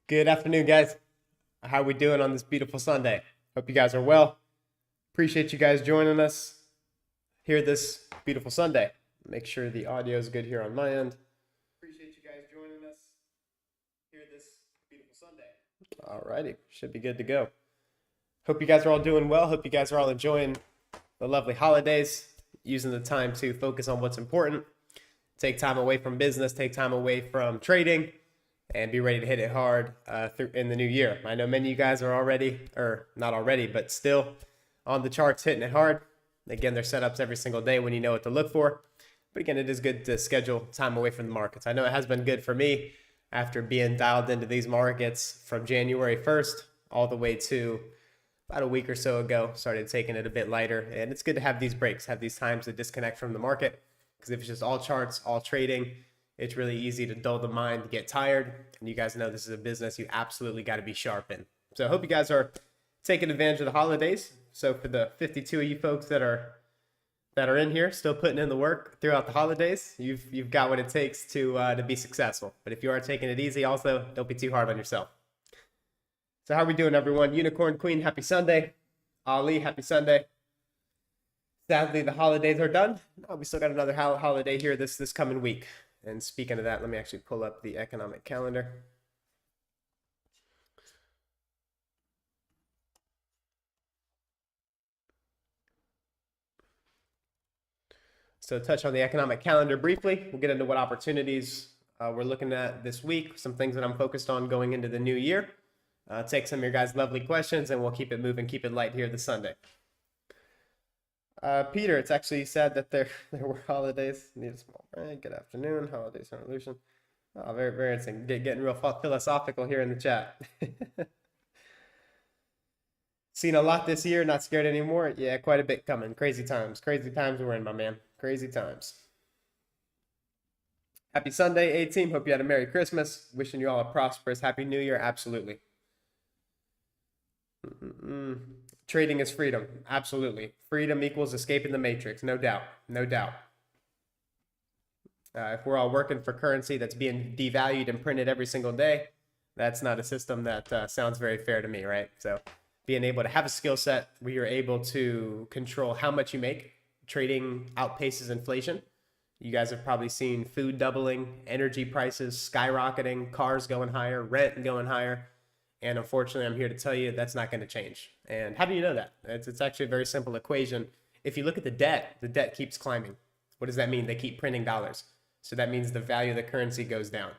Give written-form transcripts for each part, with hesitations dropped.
Good afternoon, guys. How are we doing on this beautiful Sunday? Hope you guys are well. Appreciate you guys joining us here this beautiful Sunday. Make sure the audio is good here on my end. Appreciate you guys joining us here this beautiful Sunday. Alrighty, should be good to go. Hope you guys are all doing well. Hope you guys are all enjoying the lovely holidays, using the time to focus on what's important, take time away from business, take time away from trading, and be ready to hit it hard in the new year. I know many of you guys are already, or not already, but still on the charts hitting it hard. Again, there's setups every single day when you know what to look for. But again, it is good to schedule time away from the markets. I know it has been good for me after being dialed into these markets from January 1st all the way to about a week or so ago. Started taking it a bit lighter. And it's good to have these breaks, have these times to disconnect from the market. Because if it's just all charts, all trading, it's really easy to dull the mind, get tired. And you guys know this is a business you absolutely got to be sharp in. So I hope you guys are taking advantage of the holidays. So for the 52 of you folks that are in here, still putting in the work throughout the holidays, you've got what it takes to be successful. But if you are taking it easy, also don't be too hard on yourself. So how are we doing, everyone? Unicorn Queen, happy Sunday. Ali, happy Sunday. Sadly, the holidays are done. No, we still got another holiday here this coming week. And speaking of that, let me actually pull up the economic calendar. So touch on the economic calendar briefly. We'll get into what opportunities we're looking at this week, some things that I'm focused on going into the new year. Take some of your guys' lovely questions, and we'll keep it moving, keep it light here this Sunday. Peter, it's actually sad that there were holidays. Need a small break. Good afternoon. Holidays are illusion. Oh, very, very interesting. Getting real philosophical here in the chat. Seen a lot this year. Not scared anymore. Yeah, quite a bit coming. Crazy times. Crazy times we're in, my man. Crazy times. Happy Sunday, A-Team. Hope you had a Merry Christmas. Wishing you all a prosperous Happy New Year. Absolutely. Trading is freedom. Absolutely. Freedom equals escaping the matrix. No doubt. No doubt. If we're all working for currency that's being devalued and printed every single day, that's not a system that sounds very fair to me, right? So being able to have a skill set where you're able to control how much you make, trading outpaces inflation. You guys have probably seen food doubling, energy prices skyrocketing, cars going higher, rent going higher. And unfortunately, I'm here to tell you that's not going to change. And how do you know that? It's actually a very simple equation. If you look at the debt keeps climbing. What does that mean? They keep printing dollars. So that means the value of the currency goes down.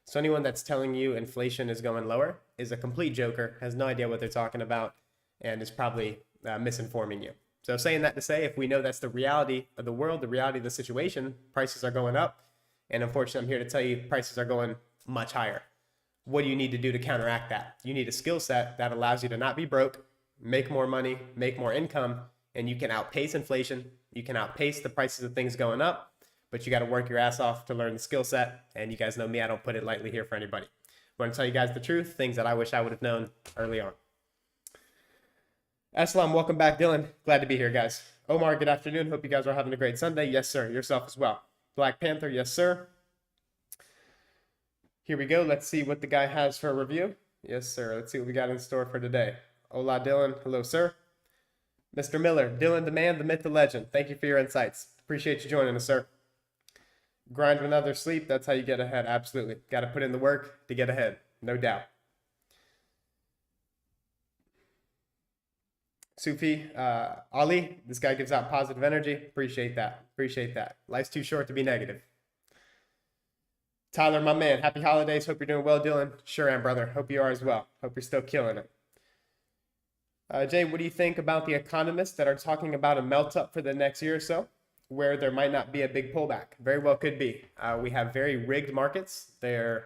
So anyone that's telling you inflation is going lower is a complete joker, has no idea what they're talking about, and is probably misinforming you. So saying that to say, if we know that's the reality of the world, the reality of the situation, prices are going up. And unfortunately, I'm here to tell you prices are going much higher. What do you need to do to counteract that? You need a skill set that allows you to not be broke, make more money, make more income, and you can outpace inflation. You can outpace the prices of things going up, but you got to work your ass off to learn the skill set. And you guys know me, I don't put it lightly here for anybody. I want to tell you guys the truth, things that I wish I would have known early on. Aslam, welcome back, Dylan. Glad to be here, guys. Omar, good afternoon. Hope you guys are having a great Sunday. Yes, sir. Yourself as well. Black Panther, yes, sir. Here we go. Let's see what the guy has for a review. Yes, sir. Let's see what we got in store for today. Hola, Dylan. Hello, sir. Mr. Miller, Dylan, the man, the myth, the legend. Thank you for your insights. Appreciate you joining us, sir. Grind with another sleep. That's how you get ahead. Absolutely. Got to put in the work to get ahead. No doubt. Sufi, Ali, this guy gives out positive energy. Appreciate that. Appreciate that. Life's too short to be negative. Tyler, my man, happy holidays. Hope you're doing well, Dylan. Sure am, brother. Hope you are as well. Hope you're still killing it. Jay, what do you think about the economists that are talking about a melt up for the next year or so, where there might not be a big pullback? Very well could be. We have very rigged markets. They're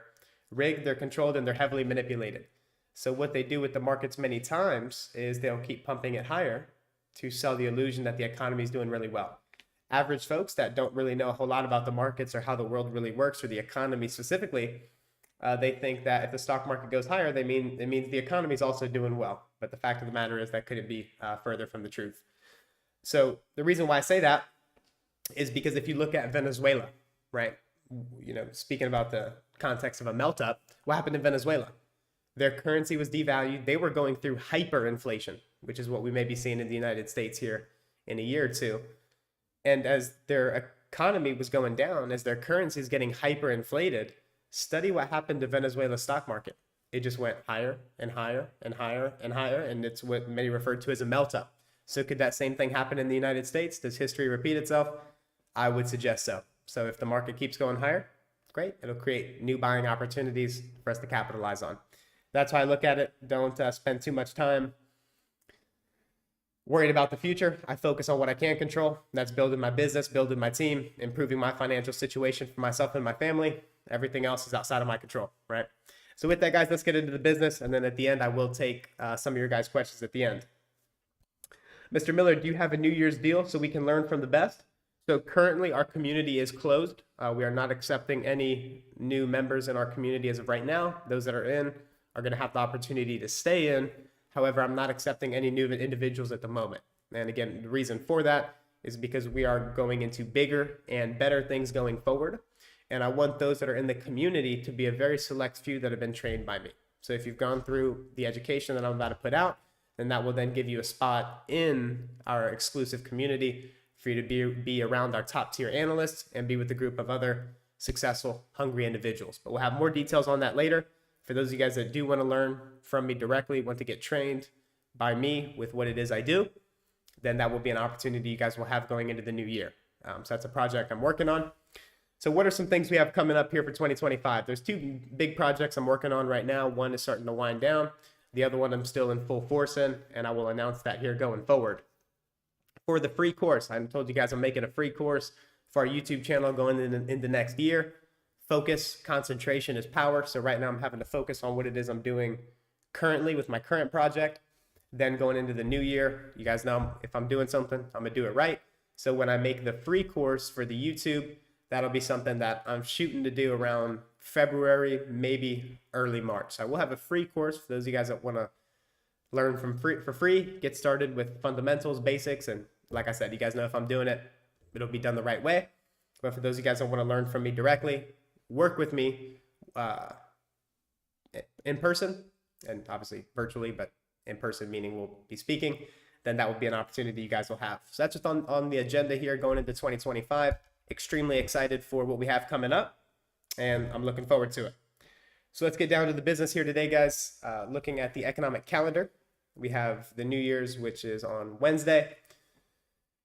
rigged, they're controlled, and they're heavily manipulated. So what they do with the markets many times is they'll keep pumping it higher to sell the illusion that the economy is doing really well. Average folks that don't really know a whole lot about the markets or how the world really works or the economy specifically, they think that if the stock market goes higher, it means the economy is also doing well. But the fact of the matter is that couldn't be further from the truth. So the reason why I say that is because if you look at Venezuela, right? You know, speaking about the context of a melt up, what happened in Venezuela? Their currency was devalued. They were going through hyperinflation, which is what we may be seeing in the United States here in a year or two. And as their economy was going down, as their currency is getting hyperinflated, study what happened to Venezuela's stock market. It just went higher and higher and higher and higher, and it's what many refer to as a melt up. So could that same thing happen in the United States? Does history repeat itself? I would suggest so. So if the market keeps going higher, great. It'll create new buying opportunities for us to capitalize on. That's how I look at it. Don't spend too much time worried about the future. I focus on what I can control. That's building my business, building my team, improving my financial situation for myself and my family. Everything else is outside of my control, right? So with that, guys, let's get into the business. And then at the end, I will take some of your guys' questions at the end. Mr. Miller, do you have a New Year's deal so we can learn from the best? So currently our community is closed. We are not accepting any new members in our community as of right now. Those that are in are going to have the opportunity to stay in. However, I'm not accepting any new individuals at the moment. And again, the reason for that is because we are going into bigger and better things going forward. And I want those that are in the community to be a very select few that have been trained by me. So if you've gone through the education that I'm about to put out, then that will then give you a spot in our exclusive community for you to be around our top tier analysts and be with a group of other successful, hungry individuals. But we'll have more details on that later. For those of you guys that do want to learn from me directly, want to get trained by me with what it is I do, then that will be an opportunity you guys will have going into the new year. So that's a project I'm working on. So what are some things we have coming up here for 2025? There's two big projects I'm working on right now. One is starting to wind down. The other one I'm still in full force in, and I will announce that here going forward. For the free course, I told you guys I'm making a free course for our YouTube channel going into next year. Focus, concentration is power. So right now I'm having to focus on what it is I'm doing currently with my current project. Then going into the new year, you guys know if I'm doing something, I'm gonna do it right. So when I make the free course for the YouTube, that'll be something that I'm shooting to do around February, maybe early March. So I will have a free course for those of you guys that want to learn for free, get started with fundamentals, basics, and like I said, you guys know if I'm doing it, it'll be done the right way. But for those of you guys that want to learn from me directly, work with me in person, and obviously virtually, but in person meaning we'll be speaking, then that will be an opportunity you guys will have. So that's just on the agenda here going into 2025. Extremely excited for what we have coming up, and I'm looking forward to it. So let's get down to the business here today, guys. Looking at the economic calendar, we have the New Year's, which is on Wednesday.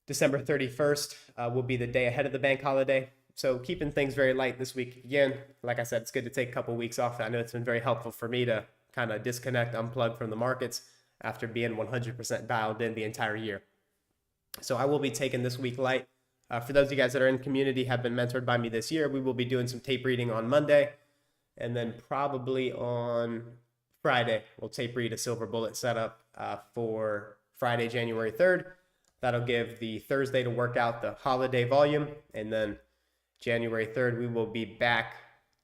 December 31st will be the day ahead of the bank holiday. So keeping things very light this week. Again, like I said, it's good to take a couple weeks off. I know it's been very helpful for me to kind of disconnect, unplug from the markets after being 100% dialed in the entire year. So I will be taking this week light. For those of you guys that are in community, have been mentored by me this year, we will be doing some tape reading on Monday. And then probably on Friday, we'll tape read a silver bullet setup for Friday, January 3rd. That'll give the Thursday to work out the holiday volume. And then January 3rd, we will be back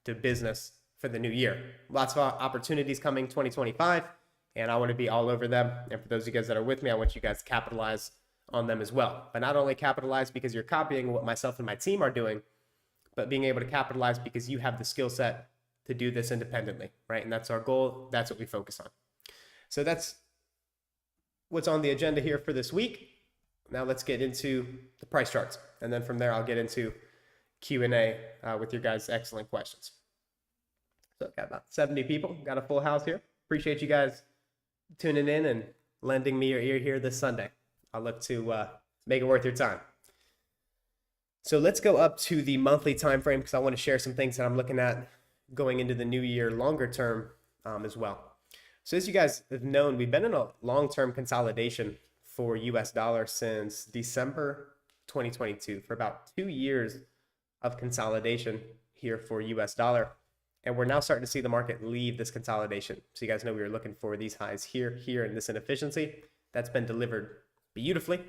to business for the new year. Lots of opportunities coming 2025, and I want to be all over them. And for those of you guys that are with me, I want you guys to capitalize on them as well. But not only capitalize because you're copying what myself and my team are doing, but being able to capitalize because you have the skill set to do this independently, right? And that's our goal. That's what we focus on. So that's what's on the agenda here for this week. Now let's get into the price charts. And then from there, I'll get into Q&A with your guys' excellent questions. So got about 70 people, got a full house here. Appreciate you guys tuning in and lending me your ear here this Sunday. I'll look to make it worth your time. So let's go up to the monthly time frame because I want to share some things that I'm looking at going into the new year longer term as well. So as you guys have known, we've been in a long-term consolidation for US dollar since December 2022 for about 2 years of consolidation here for US dollar. And we're now starting to see the market leave this consolidation. So you guys know we were looking for these highs here, and this inefficiency. That's been delivered beautifully.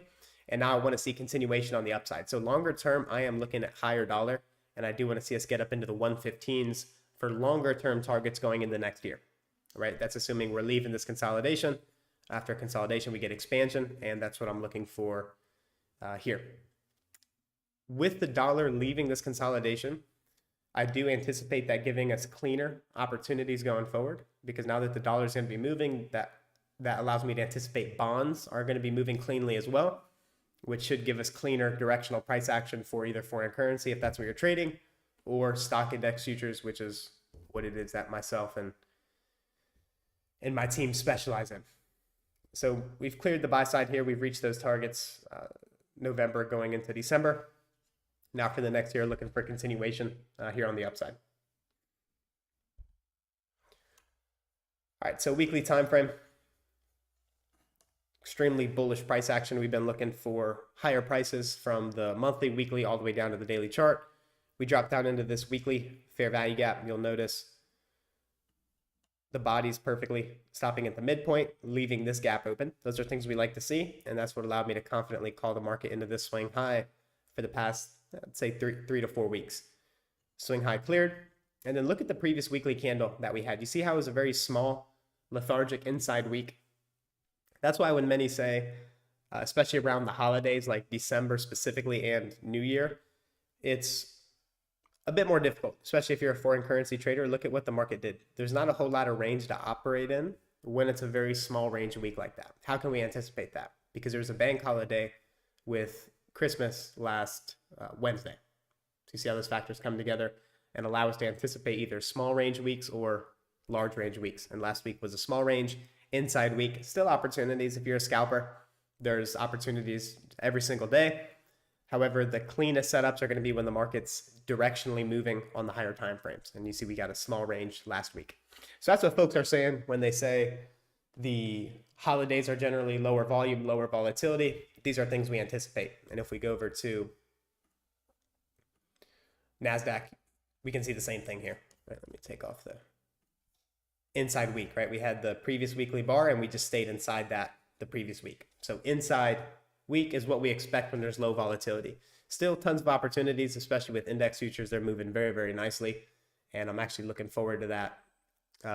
And now I want to see continuation on the upside. So longer term, I am looking at higher dollar. And I do want to see us get up into the 115s for longer term targets going into next year. Right? That's assuming we're leaving this consolidation. After consolidation, we get expansion. And that's what I'm looking for here. With the dollar leaving this consolidation, I do anticipate that giving us cleaner opportunities going forward. because now that the dollar is going to be moving, that allows me to anticipate bonds are going to be moving cleanly as well, which should give us cleaner directional price action for either foreign currency, if that's what you're trading, or stock index futures, which is what it is that myself and my team specialize in. So we've cleared the buy side here. We've reached those targets November going into December. Now for the next year, looking for continuation here on the upside. All right, so weekly time frame. Extremely bullish price action. We've been looking for higher prices from the monthly, weekly, all the way down to the daily chart. We dropped down into this weekly fair value gap. You'll notice the body's perfectly stopping at the midpoint, leaving this gap open. Those are things we like to see, and that's what allowed me to confidently call the market into this swing high for the past, I'd say, three to 4 weeks. Swing high cleared, and then look at the previous weekly candle that we had. You see how it was a very small, lethargic inside week? That's why when many say, especially around the holidays, like December specifically and New Year, it's a bit more difficult, especially if you're a foreign currency trader. Look at what the market did. There's not a whole lot of range to operate in when it's a very small range week like that. How can we anticipate that? Because there's a bank holiday with Christmas last Wednesday. So you see how those factors come together and allow us to anticipate either small range weeks or large range weeks. And last week was a small range inside week. Still opportunities if you're a scalper. There's opportunities every single day. However, the cleanest setups are going to be when the market's directionally moving on the higher time frames. And you see we got a small range last week. So that's what folks are saying when they say the holidays are generally lower volume, lower volatility. These are things we anticipate. And if we go over to NASDAQ, we can see the same thing here. Right, let me take off the inside week, right? We had the previous weekly bar and we just stayed inside that the previous week. So inside week is what we expect when there's low volatility. Still tons of opportunities, especially with index futures. They're moving very, very nicely. And I'm actually looking forward to that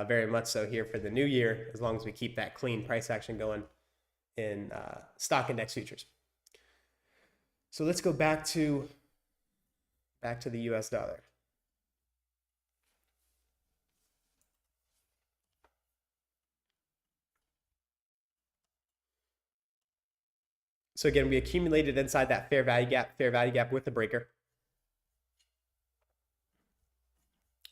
very much so here for the new year, as long as we keep that clean price action going in stock index futures. So let's go back to the US dollar. So again, we accumulated inside that fair value gap with the breaker.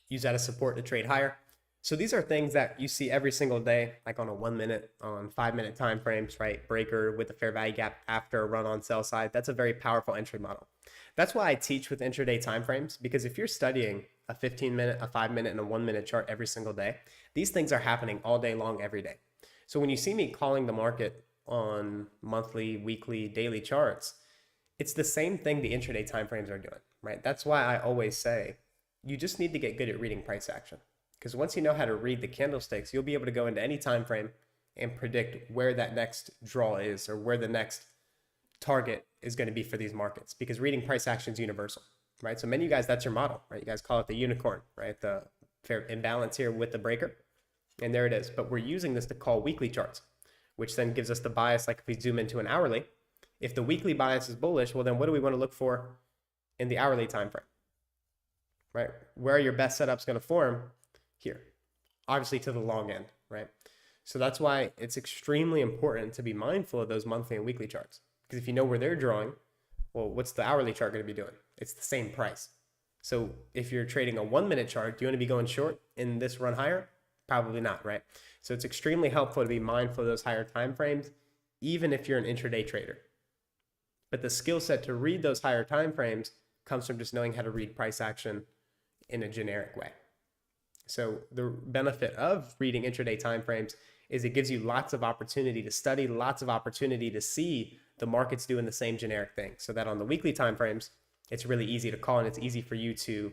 Use that as support to trade higher. So these are things that you see every single day, like on a 1 minute, on 5 minute time frames, right? Breaker with the fair value gap after a run on sell side. That's a very powerful entry model. That's why I teach with intraday time frames, because if you're studying a 15 minute, a 5 minute, and a 1 minute chart every single day, these things are happening all day long, every day. So when you see me calling the market on monthly, weekly, daily charts, it's the same thing the intraday timeframes are doing, right? That's why I always say you just need to get good at reading price action, because once you know how to read the candlesticks, you'll be able to go into any time frame and predict where that next draw is or where the next target is going to be for these markets, because reading price action is universal, right? So many of you guys, that's your model, right? You guys call it the unicorn, right? The fair imbalance here with the breaker, and there it is. But we're using this to call weekly charts, which then gives us the bias. Like if we zoom into an hourly, if the weekly bias is bullish, well, then what do we want to look for in the hourly time frame, right? Where are your best setups going to form? Here, obviously to the long end, right? So that's why it's extremely important to be mindful of those monthly and weekly charts, because if you know where they're drawing, well, what's the hourly chart going to be doing? It's the same price. So if you're trading a 1 minute chart, do you want to be going short in this run higher? Probably not, right? So it's extremely helpful to be mindful of those higher time frames, even if you're an intraday trader. But the skill set to read those higher time frames comes from just knowing how to read price action in a generic way. So the benefit of reading intraday time frames is it gives you lots of opportunity to study, lots of opportunity to see the markets doing the same generic thing, so that on the weekly time frames, it's really easy to call and it's easy for you to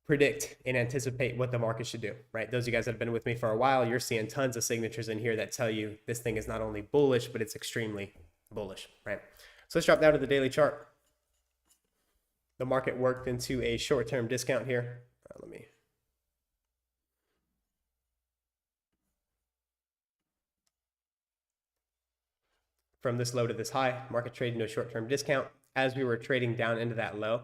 predict and anticipate what the market should do, right? Those of you guys that have been with me for a while, you're seeing tons of signatures in here that tell you this thing is not only bullish, but it's extremely bullish, right? So let's drop down to the daily chart. The market worked into a short-term discount here. Let me from this low to this high, market traded into a short-term discount. As we were trading down into that low,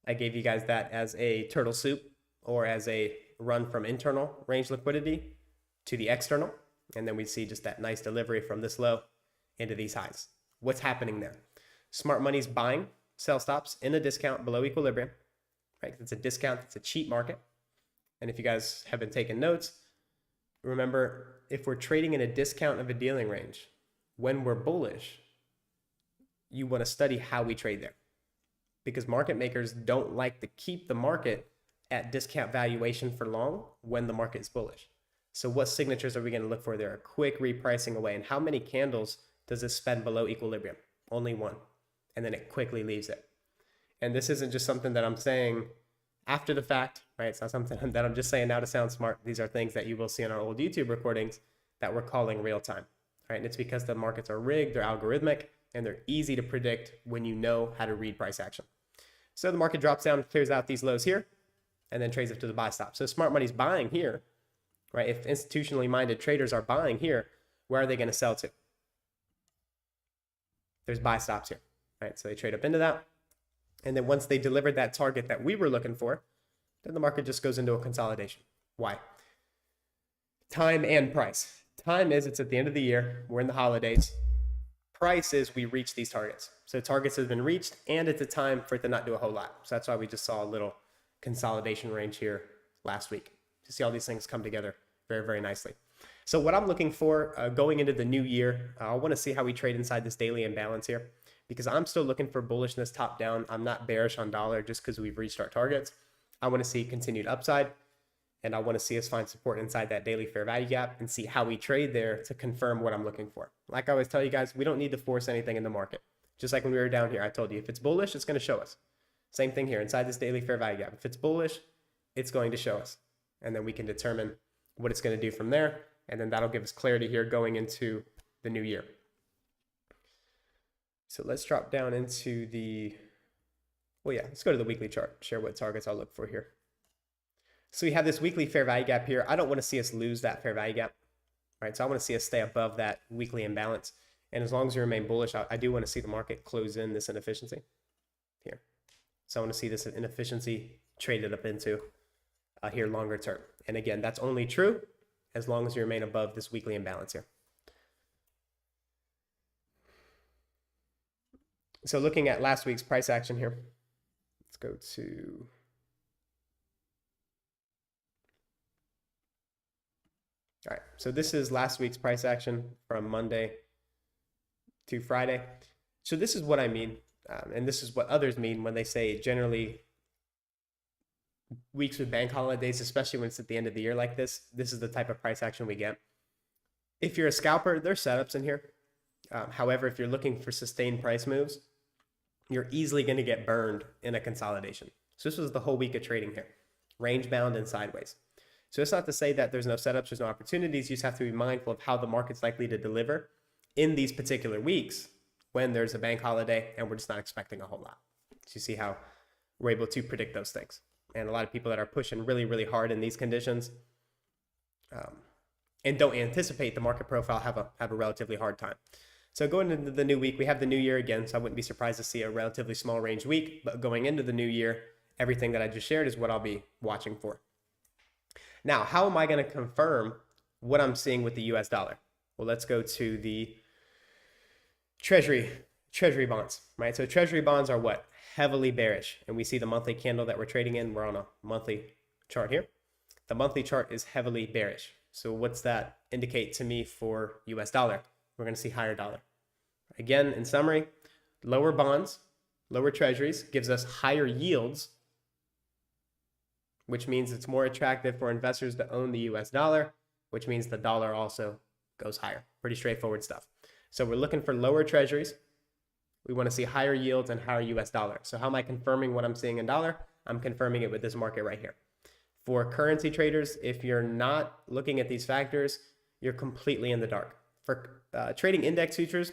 I gave you guys that as a turtle soup or as a run from internal range liquidity to the external. And then we see just that nice delivery from this low into these highs. What's happening there? Smart money's buying sell stops in a discount below equilibrium, right? It's a discount, it's a cheap market. And if you guys have been taking notes, remember, if we're trading in a discount of a dealing range, when we're bullish, you want to study how we trade there, because market makers don't like to keep the market at discount valuation for long when the market is bullish. So what signatures are we going to look for there? A quick repricing away. And how many candles does this spend below equilibrium? Only one. And then it quickly leaves it. And this isn't just something that I'm saying after the fact, right? It's not something that I'm just saying now to sound smart. These are things that you will see in our old YouTube recordings that we're calling real time, right? And it's because the markets are rigged, they're algorithmic, and they're easy to predict when you know how to read price action. So the market drops down, clears out these lows here, and then trades up to the buy stop. So smart money's buying here, right? If institutionally minded traders are buying here, where are they going to sell to? There's buy stops here, right? So they trade up into that. And then once they delivered that target that we were looking for, then the market just goes into a consolidation. Why? Time and price. Time is it's at the end of the year. We're in the holidays. Price is we reach these targets. So targets have been reached, and it's a time for it to not do a whole lot. So that's why we just saw a little consolidation range here last week. To see all these things come together very, very nicely. So what I'm looking for going into the new year, I want to see how we trade inside this daily imbalance here, because I'm still looking for bullishness top down. I'm not bearish on dollar just because we've reached our targets. I want to see continued upside, and I want to see us find support inside that daily fair value gap and see how we trade there to confirm what I'm looking for. Like I always tell you guys, we don't need to force anything in the market. Just like when we were down here, I told you, if it's bullish, it's going to show us. Same thing here inside this daily fair value gap. If it's bullish, it's going to show us. And then we can determine what it's going to do from there. And then that'll give us clarity here going into the new year. So let's drop down into the, let's go to the weekly chart, share what targets I'll look for here. So we have this weekly fair value gap here. I don't want to see us lose that fair value gap, right? So I want to see us stay above that weekly imbalance. And as long as we remain bullish, I do want to see the market close in this inefficiency here. So I want to see this inefficiency traded up into here longer term. And again, that's only true as long as you remain above this weekly imbalance here. So looking at last week's price action here, let's go to, all right, so this is last week's price action from Monday to Friday. So this is what I mean, and this is what others mean when they say generally weeks with bank holidays, especially when it's at the end of the year like this, this is the type of price action we get. If you're a scalper, there's setups in here. However, if you're looking for sustained price moves, you're easily going to get burned in a consolidation. So this was the whole week of trading here, range bound and sideways. So it's not to say that there's no setups, there's no opportunities. You just have to be mindful of how the market's likely to deliver in these particular weeks when there's a bank holiday and we're just not expecting a whole lot. So you see how we're able to predict those things. And a lot of people that are pushing really, really hard in these conditions and don't anticipate the market profile have a relatively hard time. So going into the new week, we have the new year again, so I wouldn't be surprised to see a relatively small range week, but going into the new year, everything that I just shared is what I'll be watching for. Now, how am I going to confirm what I'm seeing with the US dollar? Well, let's go to the Treasury bonds, right? So Treasury bonds are what? Heavily bearish. And we see the monthly candle that we're trading in. We're on a monthly chart here. The monthly chart is heavily bearish. So what's that indicate to me for US dollar? We're going to see higher dollar. Again, in summary, lower bonds, lower treasuries gives us higher yields, which means it's more attractive for investors to own the US dollar, which means the dollar also goes higher. Pretty straightforward stuff. So we're looking for lower treasuries. We want to see higher yields and higher US dollar. So how am I confirming what I'm seeing in dollar? I'm confirming it with this market right here. For currency traders, if you're not looking at these factors, you're completely in the dark. For trading index futures,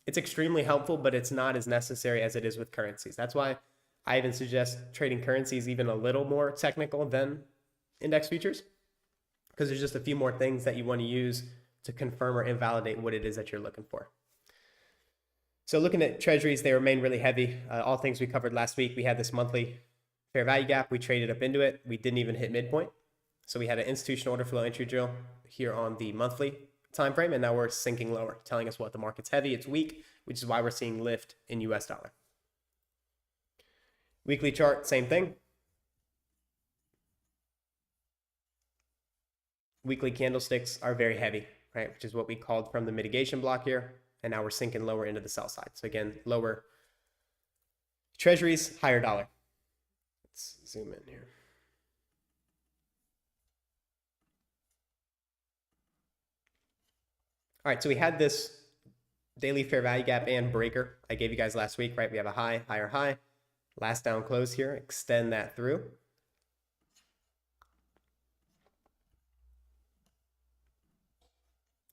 it's extremely helpful, but it's not as necessary as it is with currencies. That's why I even suggest trading currencies even a little more technical than index futures, because there's just a few more things that you want to use to confirm or invalidate what it is that you're looking for. So looking at treasuries, they remain really heavy. All things we covered last week, we had this monthly fair value gap. We traded up into it. We didn't even hit midpoint. So we had an institutional order flow entry drill here on the monthly time frame, and now we're sinking lower, telling us what the market's heavy, it's weak, which is why we're seeing lift in US dollar. Weekly chart, same thing. Weekly candlesticks are very heavy, right? Which is what we called from the mitigation block here. And now we're sinking lower into the sell side. So again, lower treasuries, higher dollar. Let's zoom in here. All right, so we had this daily fair value gap and breaker I gave you guys last week, right? We have a high, higher high, last down close here, extend that through.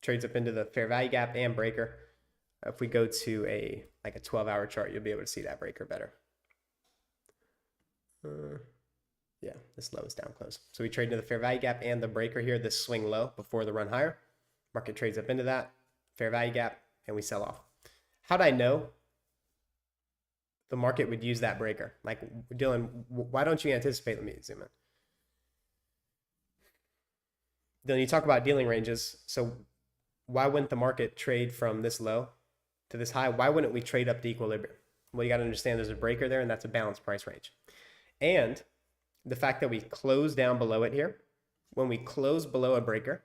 Trades up into the fair value gap and breaker. If we go to a 12-hour chart, you'll be able to see that breaker better. Yeah, this low is down close. So we trade into the fair value gap and the breaker here, this swing low before the run higher. Market trades up into that fair value gap and we sell off. How'd I know the market would use that breaker? Like, Dylan, why don't you anticipate? Let me zoom in. Dylan, you talk about dealing ranges. So why wouldn't the market trade from this low to this high? Why wouldn't we trade up to equilibrium? Well, you got to understand there's a breaker there, and that's a balanced price range. And the fact that we close down below it here, when we close below a breaker,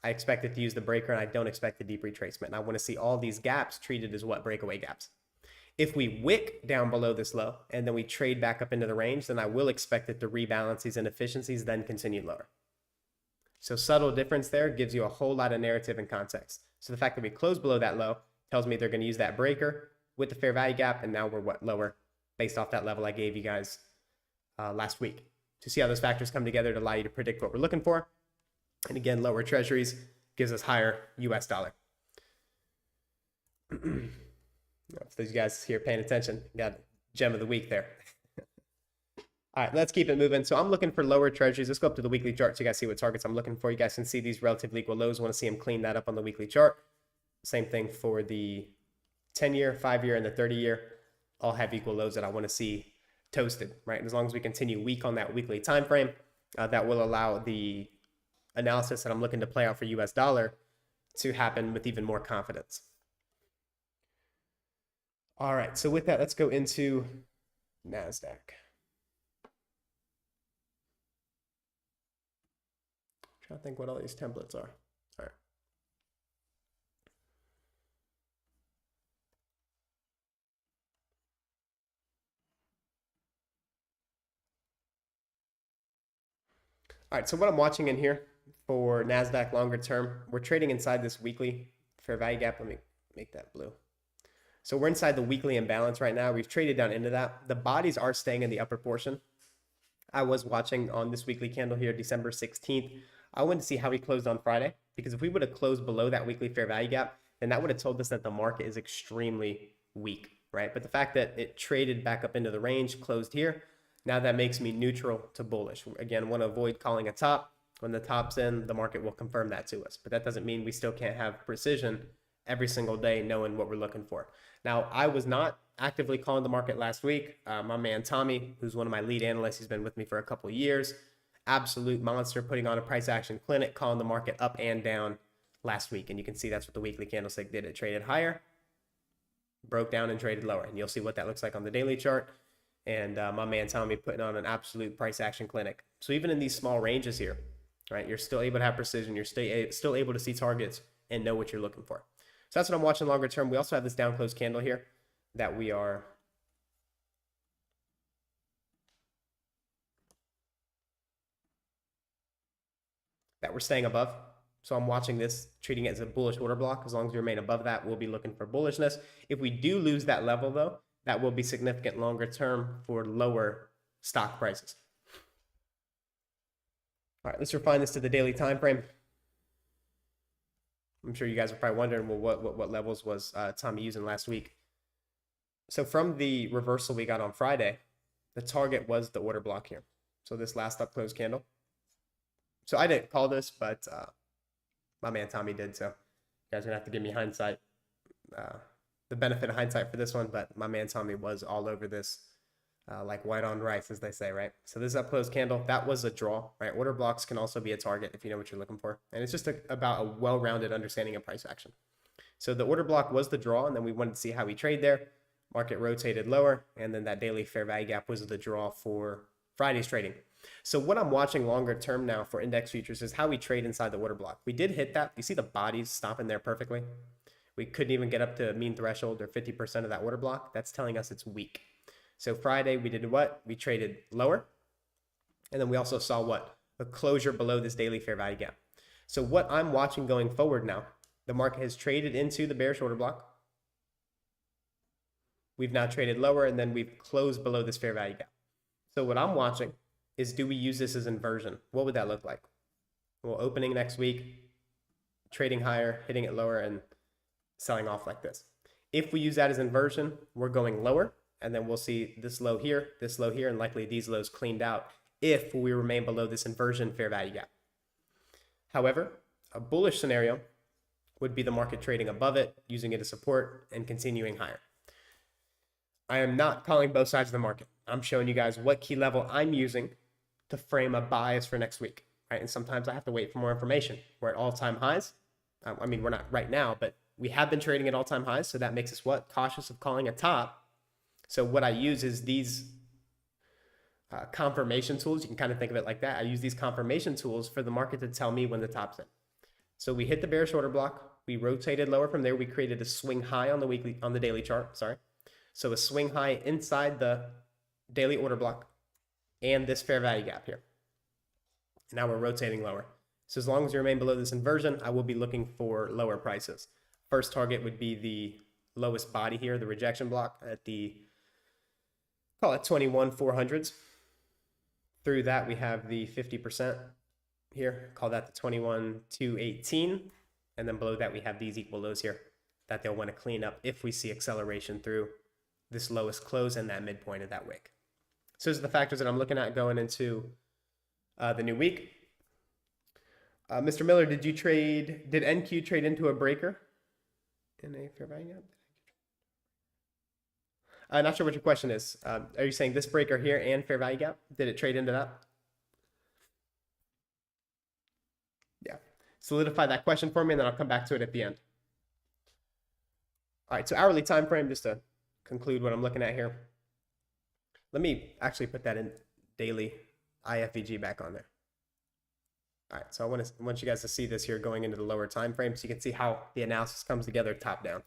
I expect it to use the breaker, and I don't expect a deep retracement. And I want to see all these gaps treated as what? Breakaway gaps. If we wick down below this low, and then we trade back up into the range, then I will expect it to rebalance these inefficiencies, then continue lower. So subtle difference there gives you a whole lot of narrative and context. So the fact that we close below that low tells me they're going to use that breaker with the fair value gap, and now we're what? Lower based off that level I gave you guys last week. To see how those factors come together to allow you to predict what we're looking for. And again, lower treasuries gives us higher US dollar. For those guys here paying attention, got gem of the week there. All right, let's keep it moving. So I'm looking for lower treasuries. Let's go up to the weekly chart so you guys see what targets I'm looking for. You guys can see these relatively equal lows. I want to see them clean that up on the weekly chart. Same thing for the 10-year, 5-year, and the 30-year. All have equal lows that I want to see toasted, right? And as long as we continue weak on that weekly time frame, that will allow the analysis that I'm looking to play out for US dollar to happen with even more confidence. All right, so with that, let's go into NASDAQ. Trying to think what all these templates are. All right. All right, so what I'm watching in here for NASDAQ longer term, we're trading inside this weekly fair value gap. Let me make that blue. So we're inside the weekly imbalance right now. We've traded down into that. The bodies are staying in the upper portion. I was watching on this weekly candle here, December 16th. I wanted to see how we closed on Friday, because if we would have closed below that weekly fair value gap, then that would have told us that the market is extremely weak, right? But the fact that it traded back up into the range, closed here, now that makes me neutral to bullish. Again, want to avoid calling a top. When the top's in, the market will confirm that to us. But that doesn't mean we still can't have precision every single day knowing what we're looking for. Now, I was not actively calling the market last week. My man Tommy, who's one of my lead analysts, he's been with me for a couple of years. Absolute monster, putting on a price action clinic, calling the market up and down last week. And you can see that's what the weekly candlestick did. It traded higher, broke down, and traded lower. And you'll see what that looks like on the daily chart. And my man Tommy putting on an absolute price action clinic. So even in these small ranges here, right, you're still able to have precision. You're still able to see targets and know what you're looking for. So that's what I'm watching longer term. We also have this down close candle here that we're staying above. So I'm watching this, treating it as a bullish order block. As long as we remain above that, we'll be looking for bullishness. If we do lose that level though, that will be significant longer term for lower stock prices. All right, let's refine this to the daily time frame. I'm sure you guys are probably wondering, well, what levels was Tommy using last week? So from the reversal we got on Friday, the target was the order block here. So this last up close candle. So I didn't call this, but my man Tommy did. So you guys are gonna have to give me hindsight, the benefit of hindsight for this one. But my man Tommy was all over this like white on rice, as they say, right? So this up close candle, that was a draw, right? Order blocks can also be a target if you know what you're looking for. And it's just about a well-rounded understanding of price action. So the order block was the draw, and then we wanted to see how we trade there. Market rotated lower, and then that daily fair value gap was the draw for Friday's trading. So what I'm watching longer term now for index futures is how we trade inside the order block. We did hit that. You see the bodies stopping there perfectly. We couldn't even get up to mean threshold or 50% of that order block. That's telling us it's weak. So Friday, we did what? We traded lower. And then we also saw what? A closure below this daily fair value gap. So what I'm watching going forward now, the market has traded into the bearish order block. We've now traded lower, and then we've closed below this fair value gap. So what I'm watching is, do we use this as inversion? What would that look like? Well, opening next week, trading higher, hitting it lower, and selling off like this. If we use that as inversion, we're going lower, and then we'll see this low here, and likely these lows cleaned out if we remain below this inversion fair value gap. However, a bullish scenario would be the market trading above it, using it as support, and continuing higher. I am not calling both sides of the market. I'm showing you guys what key level I'm using to frame a bias for next week, right? And sometimes I have to wait for more information. We're at all-time highs. I mean, we're not right now, but we have been trading at all-time highs, so that makes us what? Cautious of calling a top. So what I use is these confirmation tools. You can kind of think of it like that. I use these confirmation tools for the market to tell me when the top's in. So we hit the bearish order block. We rotated lower from there. We created a swing high on the daily chart. Sorry. So a swing high inside the daily order block and this fair value gap here. And now we're rotating lower. So as long as we remain below this inversion, I will be looking for lower prices. First target would be the lowest body here, the rejection block at the, call it 21,400s. Through that, we have the 50% here, call that the 21,218. And then below that, we have these equal lows here that they'll want to clean up if we see acceleration through this lowest close and that midpoint of that wick. So those are the factors that I'm looking at going into the new week. Mr. Miller, did NQ trade into a breaker in a fair value gap? Not sure what your question is. Are you saying this breaker here and fair value gap? Did it trade into that? Yeah. Solidify that question for me, and then I'll come back to it at the end. All right, so hourly time frame, just to conclude what I'm looking at here. Let me actually put that in daily IFVG back on there. All right, so I want you guys to see this here going into the lower time frame, so you can see how the analysis comes together top down.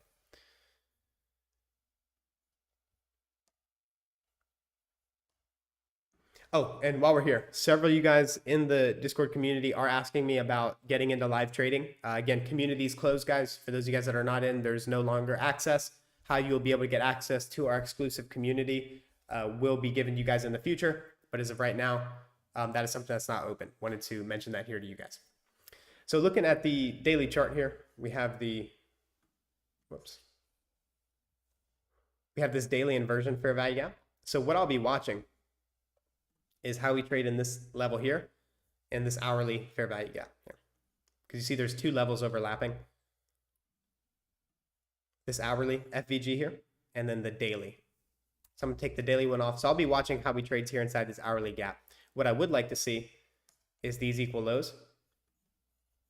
Oh, and while we're here, several of you guys in the Discord community are asking me about getting into live trading. Again, community's closed, guys. For those of you guys that are not in, there's no longer access. How you'll be able to get access to our exclusive community will be given to you guys in the future. But as of right now, that is something that's not open. Wanted to mention that here to you guys. So looking at the daily chart here, we have the, we have this daily inversion fair value gap. So what I'll be watching is how we trade in this level here and this hourly fair value gap here. Because you see there's two levels overlapping. This hourly FVG here, and then the daily. So I'm gonna take the daily one off. So I'll be watching how we trade here inside this hourly gap. What I would like to see is these equal lows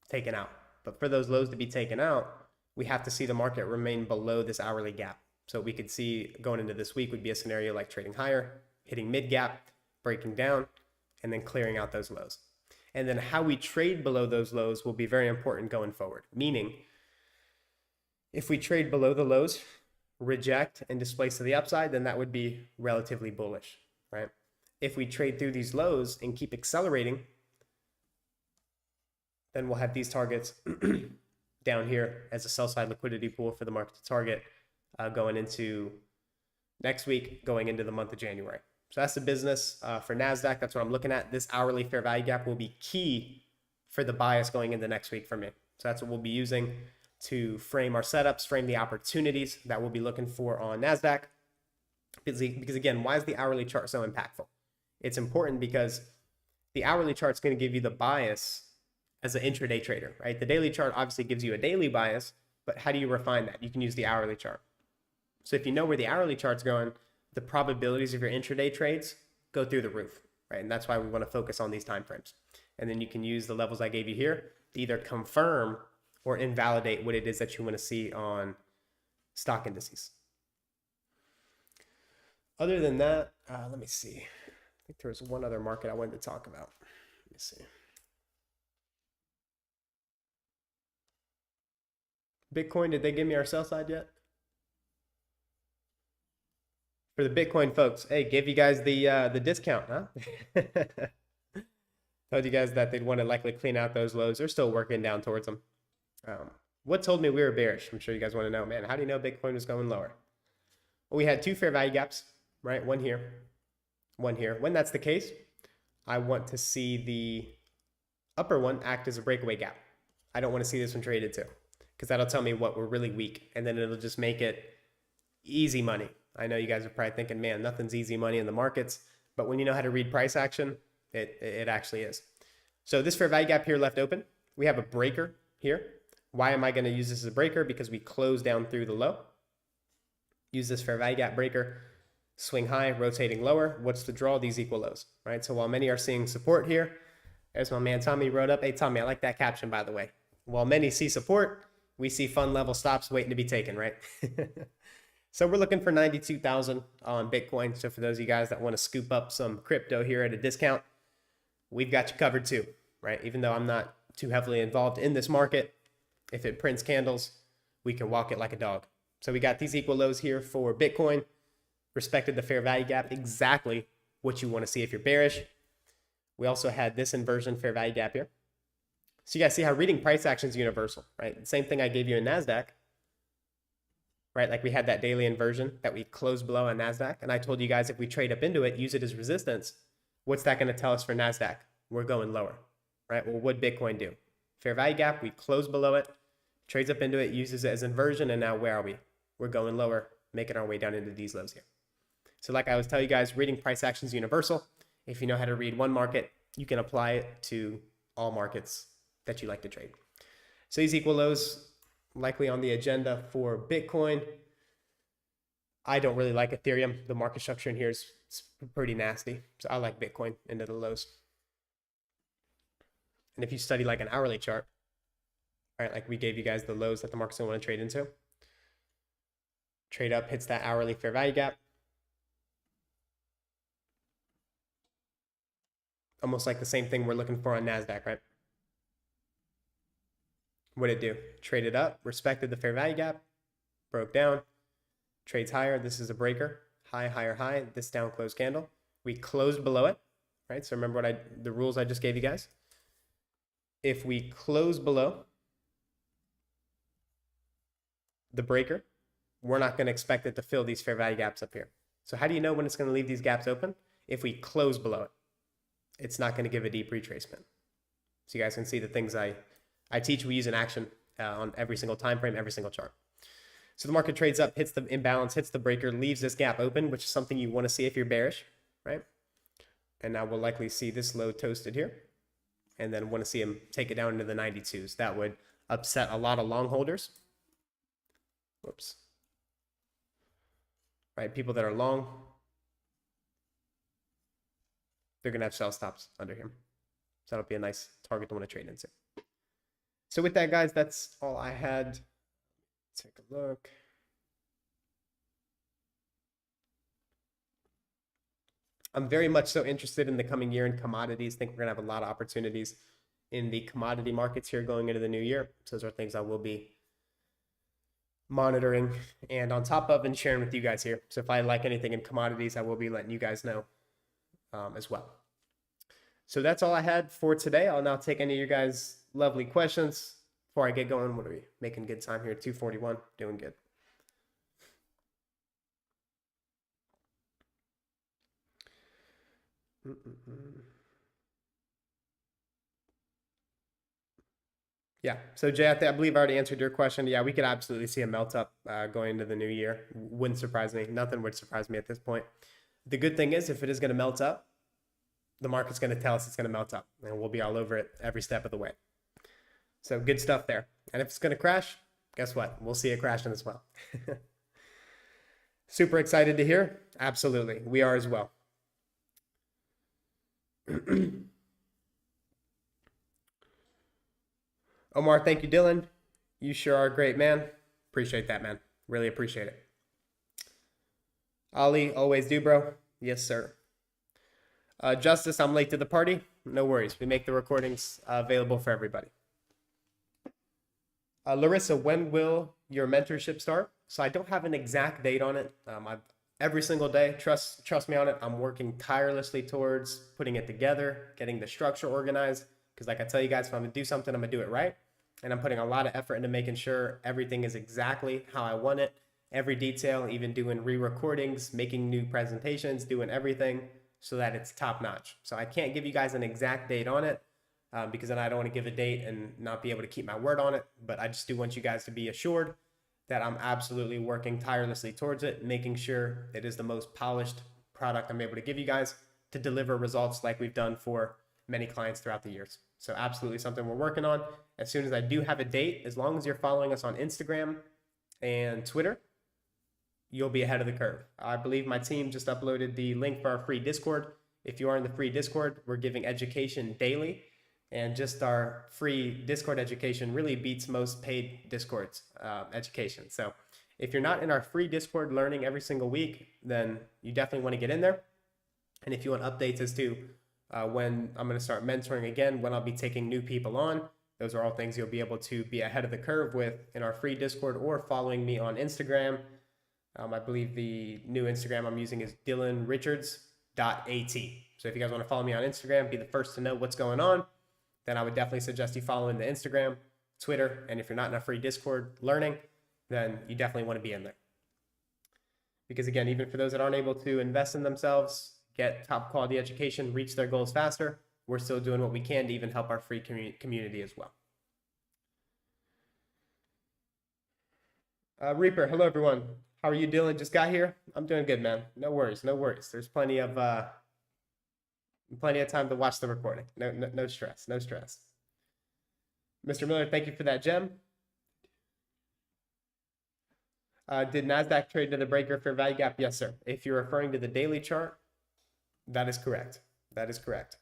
taken out. But for those lows to be taken out, we have to see the market remain below this hourly gap. So we could see going into this week would be a scenario like trading higher, hitting mid gap, breaking down, and then clearing out those lows. And then how we trade below those lows will be very important going forward. Meaning, if we trade below the lows, reject and displace to the upside, then that would be relatively bullish, right? If we trade through these lows and keep accelerating, then we'll have these targets down here as a sell side liquidity pool for the market to target going into next week, going into the month of January. So that's the business for NASDAQ. That's what I'm looking at. This hourly fair value gap will be key for the bias going into next week for me. So that's what we'll be using to frame our setups, frame the opportunities that we'll be looking for on NASDAQ. Because again, why is the hourly chart so impactful? It's important because the hourly chart is going to give you the bias as an intraday trader, right? The daily chart obviously gives you a daily bias, but how do you refine that? You can use the hourly chart. So if you know where the hourly chart's going, the probabilities of your intraday trades go through the roof, right? And that's why we want to focus on these time frames. And then you can use the levels I gave you here to either confirm or invalidate what it is that you want to see on stock indices. Other than that, let me see. I think there was one other market I wanted to talk about. Let me see. Bitcoin, did they give me our sell side yet? For the Bitcoin folks, hey, gave you guys the discount, huh? Told you guys that they'd want to likely clean out those lows. They're still working down towards them. What told me we were bearish? I'm sure you guys want to know, man. How do you know Bitcoin was going lower? Well, we had two fair value gaps, right? One here, one here. When that's the case, I want to see the upper one act as a breakaway gap. I don't want to see this one traded too, because that'll tell me what we're really weak, and then it'll just make it easy money. I know you guys are probably thinking, man, nothing's easy money in the markets, but when you know how to read price action, it actually is. So this fair value gap here left open. We have a breaker here. Why am I going to use this as a breaker? Because we closed down through the low. Use this fair value gap breaker, swing high, rotating lower. What's the draw? These equal lows, right? So while many are seeing support here, as my man Tommy wrote up, hey Tommy, I like that caption, by the way. While many see support, we see fund level stops waiting to be taken, right? So we're looking for 92,000 on Bitcoin. So for those of you guys that want to scoop up some crypto here at a discount, we've got you covered too, right? Even though I'm not too heavily involved in this market, if it prints candles, we can walk it like a dog. So we got these equal lows here for Bitcoin, respected the fair value gap, exactly what you want to see if you're bearish. We also had this inversion fair value gap here. So you guys see how reading price action is universal, right? The same thing I gave you in NASDAQ, right? Like we had that daily inversion that we closed below on NASDAQ. And I told you guys if we trade up into it, use it as resistance. What's that going to tell us for NASDAQ? We're going lower, right? Well, what'd Bitcoin do? Fair value gap, we closed below it, trades up into it, uses it as inversion, and now where are we? We're going lower, making our way down into these lows here. So like I was telling you guys, reading price action is universal. If you know how to read one market, you can apply it to all markets that you like to trade. So these equal lows likely on the agenda for Bitcoin. I don't really like Ethereum. The market structure in here is pretty nasty. So I like Bitcoin into the lows. And if you study like an hourly chart, right, like we gave you guys the lows that the market's gonna want to trade into. Trade up, hits that hourly fair value gap. Almost like the same thing we're looking for on NASDAQ, right? What did it do? Traded up, respected the fair value gap, broke down, trades higher. This is a breaker, high, higher, high. This down closed candle. We closed below it, right? So remember the rules I just gave you guys. If we close below the breaker, we're not going to expect it to fill these fair value gaps up here. So how do you know when it's going to leave these gaps open? If we close below it, it's not going to give a deep retracement. So you guys can see the things I teach, we use in action on every single time frame, every single chart. So the market trades up, hits the imbalance, hits the breaker, leaves this gap open, which is something you want to see if you're bearish, right? And now we'll likely see this low toasted here. And then want to see him take it down into the 92s. That would upset a lot of long holders. Whoops. Right, people that are long, they're going to have sell stops under him. So that'll be a nice target to want to trade into. So with that, guys, that's all I had. Take a look. I'm very much so interested in the coming year in commodities. Think we're going to have a lot of opportunities in the commodity markets here going into the new year. So those are things I will be monitoring and on top of and sharing with you guys here. So if I like anything in commodities, I will be letting you guys know as well. So that's all I had for today. I'll now take any of your guys' lovely questions. Before I get going, what are we making good time here? 2:41, doing good. Yeah, so Jay, I believe I already answered your question. Yeah, we could absolutely see a melt up going into the new year. Wouldn't surprise me. Nothing would surprise me at this point. The good thing is if it is going to melt up, the market's going to tell us it's going to melt up, and we'll be all over it every step of the way. So good stuff there. And if it's going to crash, guess what? We'll see it crashing as well. Super excited to hear. Absolutely. We are as well. Omar, thank you, Dylan. You sure are a great, man. Appreciate that, man. Really appreciate it. Ali, always do, bro. Yes, sir. Justice, I'm late to the party. No worries. We make the recordings available for everybody. Larissa, when will your mentorship start? So I don't have an exact date on it. Every single day, trust me on it, I'm working tirelessly towards putting it together, getting the structure organized. Because like I tell you guys, if I'm going to do something, I'm going to do it right. And I'm putting a lot of effort into making sure everything is exactly how I want it. Every detail, even doing re-recordings, making new presentations, doing everything so that it's top notch. So I can't give you guys an exact date on it because then I don't want to give a date and not be able to keep my word on it. But I just do want you guys to be assured that I'm absolutely working tirelessly towards it, making sure it is the most polished product I'm able to give you guys to deliver results like we've done for many clients throughout the years. So absolutely something we're working on. As soon as I do have a date, as long as you're following us on Instagram and Twitter, you'll be ahead of the curve. I believe my team just uploaded the link for our free Discord. If you are in the free Discord, we're giving education daily. And just our free Discord education really beats most paid Discords education. So if you're not in our free Discord learning every single week, then you definitely want to get in there. And if you want updates as to when I'm going to start mentoring again, when I'll be taking new people on, those are all things you'll be able to be ahead of the curve with in our free Discord or following me on Instagram. I believe the new Instagram I'm using is dylanrichards.at. So if you guys want to follow me on Instagram, be the first to know what's going on, then I would definitely suggest you following the Instagram, Twitter, and if you're not in a free Discord learning, then you definitely want to be in there. Because again, even for those that aren't able to invest in themselves, get top quality education, reach their goals faster, we're still doing what we can to even help our free community as well. Reaper, hello everyone. How are you doing? Just got here? I'm doing good, man. No worries, no worries. There's plenty of time to watch the recording. No stress, no stress. Mr. Miller, thank you for that gem. Did NASDAQ trade to the breaker fair value gap? Yes, sir. If you're referring to the daily chart, that is correct. That is correct.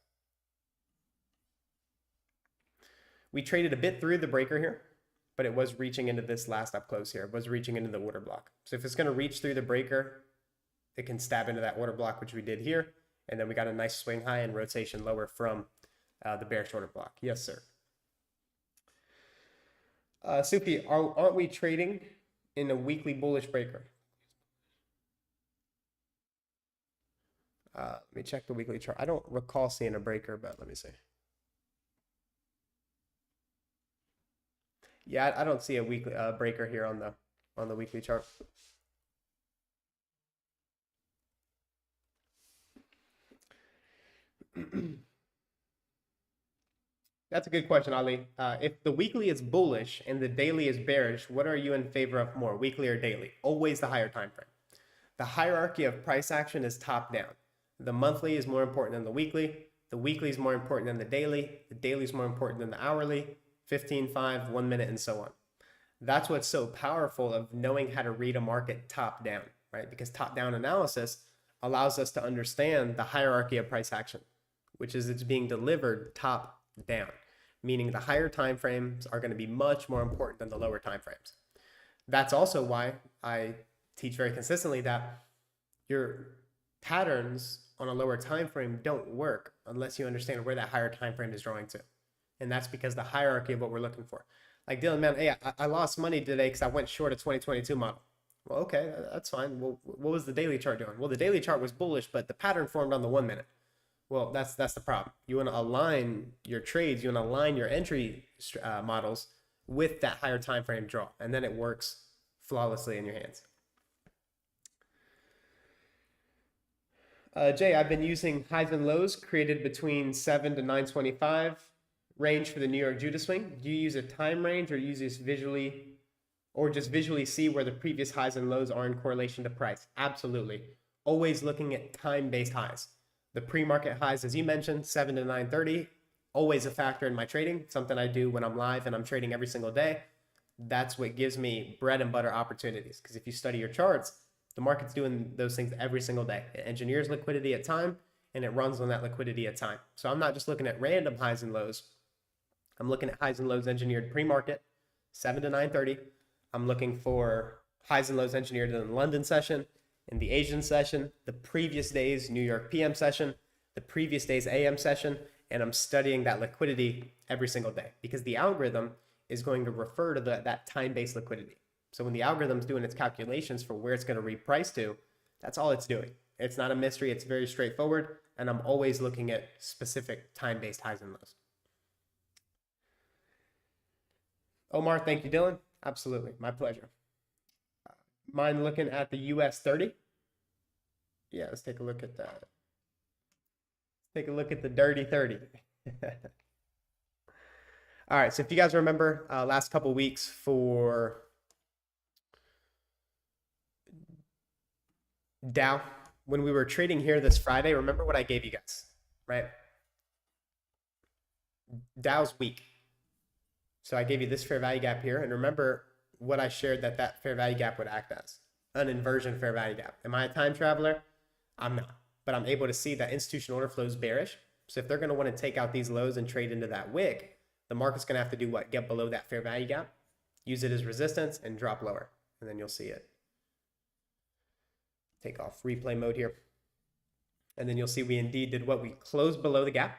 We traded a bit through the breaker here, but it was reaching into this last up close here. It was reaching into the order block. So if it's going to reach through the breaker, it can stab into that order block, which we did here. And then we got a nice swing high and rotation lower from the bearish order block. Yes, sir. Sufi, aren't we trading in a weekly bullish breaker? Let me check the weekly chart. I don't recall seeing a breaker, but let me see. Yeah, I don't see a weekly breaker here on the weekly chart. That's a good question, Ali. If the weekly is bullish and the daily is bearish, what are you in favor of more, weekly or daily? Always the higher time frame. The hierarchy of price action is top down. The monthly is more important than the weekly. The weekly is more important than the daily. The daily is more important than the hourly, 15, 5, 1 minute, and so on. That's what's so powerful of knowing how to read a market top down, right? Because top down analysis allows us to understand the hierarchy of price action, which is it's being delivered top down, meaning the higher time frames are going to be much more important than the lower time frames. That's also why I teach very consistently that your patterns on a lower time frame don't work unless you understand where that higher time frame is drawing to. And that's because the hierarchy of what we're looking for. Like, Dylan, man, hey, I lost money today because I went short a 2022 model. Well, okay, that's fine. Well, what was the daily chart doing? Well, the daily chart was bullish, but the pattern formed on the 1 minute. Well, that's the problem. You want to align your trades, you want to align your entry models with that higher time frame draw, and then it works flawlessly in your hands. Jay, I've been using highs and lows created between 7 to 925 range for the New York Judah swing. Do you use a time range or use this visually, or just visually see where the previous highs and lows are in correlation to price? Absolutely. Always looking at time-based highs. The pre-market highs, as you mentioned, 7 to 930, always a factor in my trading, something I do when I'm live and I'm trading every single day. That's what gives me bread and butter opportunities. Because if you study your charts, The market's doing those things every single day. It engineers liquidity at time, and it runs on that liquidity at time. So I'm not just looking at random highs and lows. I'm looking at highs and lows engineered pre-market, 7 to 9:30. I'm looking for highs and lows engineered in the London session, in the Asian session, the previous day's New York PM session, the previous day's AM session, and I'm studying that liquidity every single day because the algorithm is going to refer to that time-based liquidity. So when the algorithm's doing its calculations for where it's going to reprice to, that's all it's doing. It's not a mystery. It's very straightforward. And I'm always looking at specific time-based highs and lows. Omar, thank you, Dylan. Absolutely. My pleasure. Mind looking at the US 30? Yeah, let's take a look at that. Take a look at the dirty 30. All right, so if you guys remember last couple weeks for Dow, when we were trading here this Friday, remember what I gave you guys, right? Dow's weak. So I gave you this fair value gap here, and remember what I shared that fair value gap would act as, an inversion fair value gap. Am I a time traveler? I'm not, but I'm able to see that institutional order flow is bearish. So if they're going to want to take out these lows and trade into that wick, the market's going to have to do what? Get below that fair value gap, use it as resistance, and drop lower. And then you'll see it take off replay mode here. And then you'll see we indeed did what? We closed below the gap,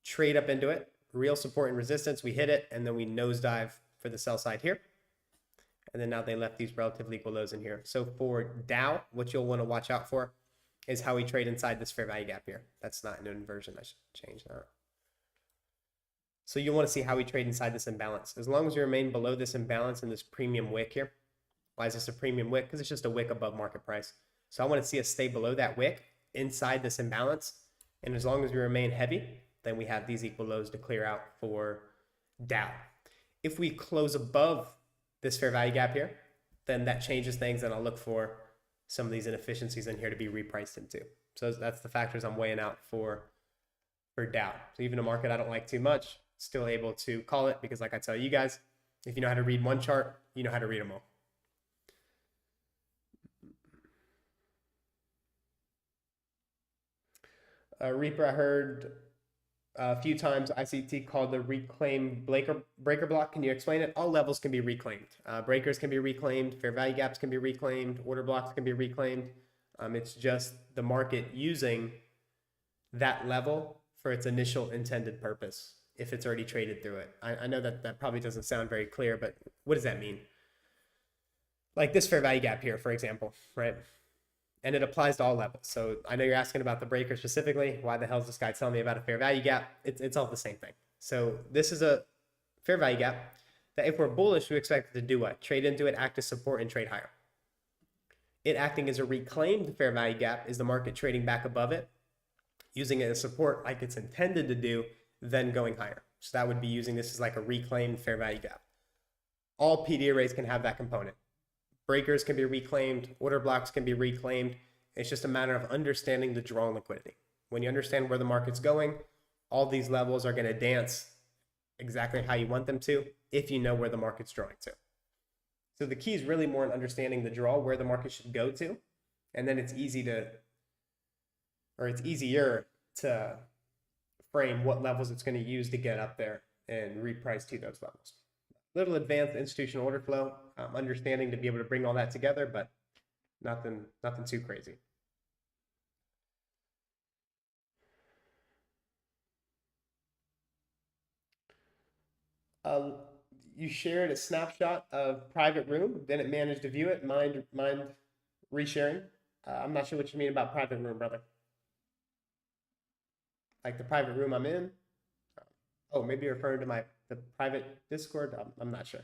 trade up into it, real support and resistance. We hit it, and then we nosedive for the sell side here. And then now they left these relatively equal lows in here. So for Dow, what you'll want to watch out for is how we trade inside this fair value gap here. That's not an inversion. I should change that. So you'll want to see how we trade inside this imbalance. As long as we remain below this imbalance in this premium wick here. Why is this a premium wick? Because it's just a wick above market price. So I want to see us stay below that wick inside this imbalance. And as long as we remain heavy, then we have these equal lows to clear out for Dow. If we close above this fair value gap here, then that changes things, and I'll look for some of these inefficiencies in here to be repriced into. So that's the factors I'm weighing out for Dow. So even a market I don't like too much, still able to call it because, like I tell you guys, if you know how to read one chart, you know how to read them all. Reaper, I heard a few times ICT called the reclaim breaker block. Can you explain it? All levels can be reclaimed. Breakers can be reclaimed. Fair value gaps can be reclaimed. Order blocks can be reclaimed. It's just the market using that level for its initial intended purpose if it's already traded through it. I know that probably doesn't sound very clear, but what does that mean? Like this fair value gap here, for example, right? And it applies to all levels. So I know you're asking about the breaker specifically. Why the hell is this guy telling me about a fair value gap? It's all the same thing. So this is a fair value gap that if we're bullish, we expect it to do what? Trade into it, act as support, and trade higher. It acting as a reclaimed fair value gap is the market trading back above it, using it as support like it's intended to do, then going higher. So that would be using this as like a reclaimed fair value gap. All PD arrays can have that component. Breakers can be reclaimed, order blocks can be reclaimed. It's just a matter of understanding the draw and liquidity. When you understand where the market's going, all these levels are going to dance exactly how you want them to if you know where the market's drawing to. So the key is really more in understanding the draw, where the market should go to, and then it's easier to frame what levels it's going to use to get up there and reprice to those levels. Little advanced institutional order flow, understanding to be able to bring all that together, but nothing too crazy. You shared a snapshot of private room, didn't manage to view it. Mind resharing? I'm not sure what you mean about private room, brother. Like the private room I'm in? Oh, maybe you're referring to the private Discord. I'm not sure.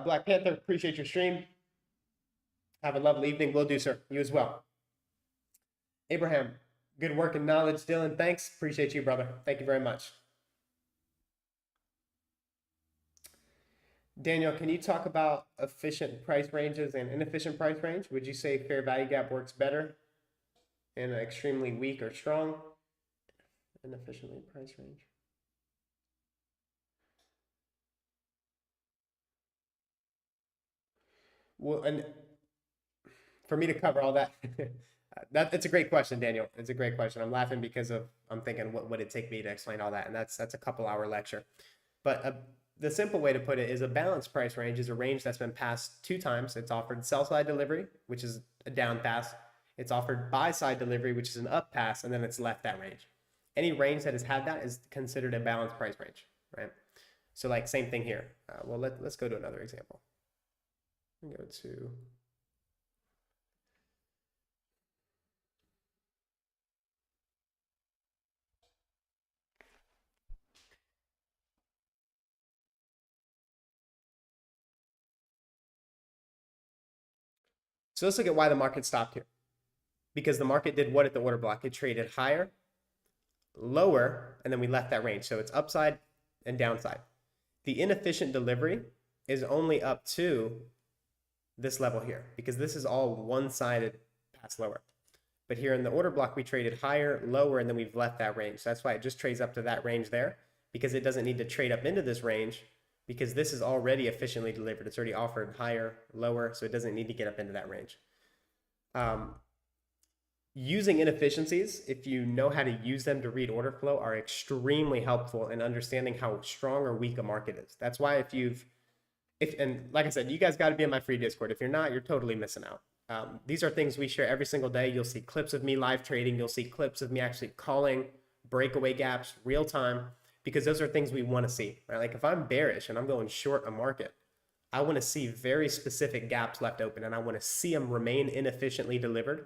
Black Panther, appreciate your stream. Have a lovely evening. Will do, sir. You as well. Abraham, good work and knowledge. Dylan, thanks. Appreciate you, brother. Thank you very much. Daniel, can you talk about efficient price ranges and inefficient price range? Would you say fair value gap works better in an extremely weak or strong? Inefficiently price range. Well, and for me to cover all that, it's a great question, Daniel. It's a great question. I'm laughing because I'm thinking what would it take me to explain all that, and that's a couple-hour lecture. But the simple way to put it is a balanced price range is a range that's been passed two times. It's offered sell side delivery, which is a down pass. It's offered buy side delivery, which is an up pass, and then it's left that range. Any range that has had that is considered a balanced price range, right? So like same thing here. Well, let's go to another example. Go to So let's look at why the market stopped here. Because the market did what at the order block? It traded higher, lower, and then we left that range. So it's upside and downside. The inefficient delivery is only up to this level here because this is all one-sided pass lower. But here in the order block, we traded higher, lower, and then we've left that range. So that's why it just trades up to that range there because it doesn't need to trade up into this range because this is already efficiently delivered. It's already offered higher, lower, so it doesn't need to get up into that range. Using inefficiencies, if you know how to use them to read order flow, are extremely helpful in understanding how strong or weak a market is. That's why and like I said, you guys got to be in my free Discord. If you're not, you're totally missing out. These are things we share every single day. You'll see clips of me live trading. You'll see clips of me actually calling breakaway gaps real time because those are things we want to see, right? Like if I'm bearish and I'm going short a market, I want to see very specific gaps left open and I want to see them remain inefficiently delivered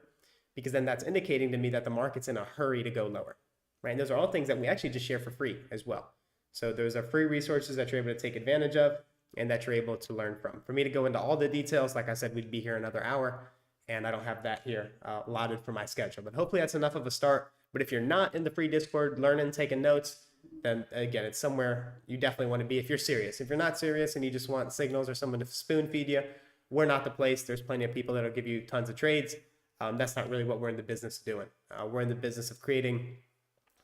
because then that's indicating to me that the market's in a hurry to go lower, right? And those are all things that we actually just share for free as well. So those are free resources that you're able to take advantage of and that you're able to learn from. For me to go into all the details, like I said, we'd be here another hour, and I don't have that here allotted for my schedule. But hopefully that's enough of a start. But if you're not in the free Discord learning, taking notes, then again, it's somewhere you definitely want to be if you're serious. If you're not serious and you just want signals or someone to spoon feed you, we're not the place. There's plenty of people that'll give you tons of trades. That's not really what we're in the business of doing. We're in the business of creating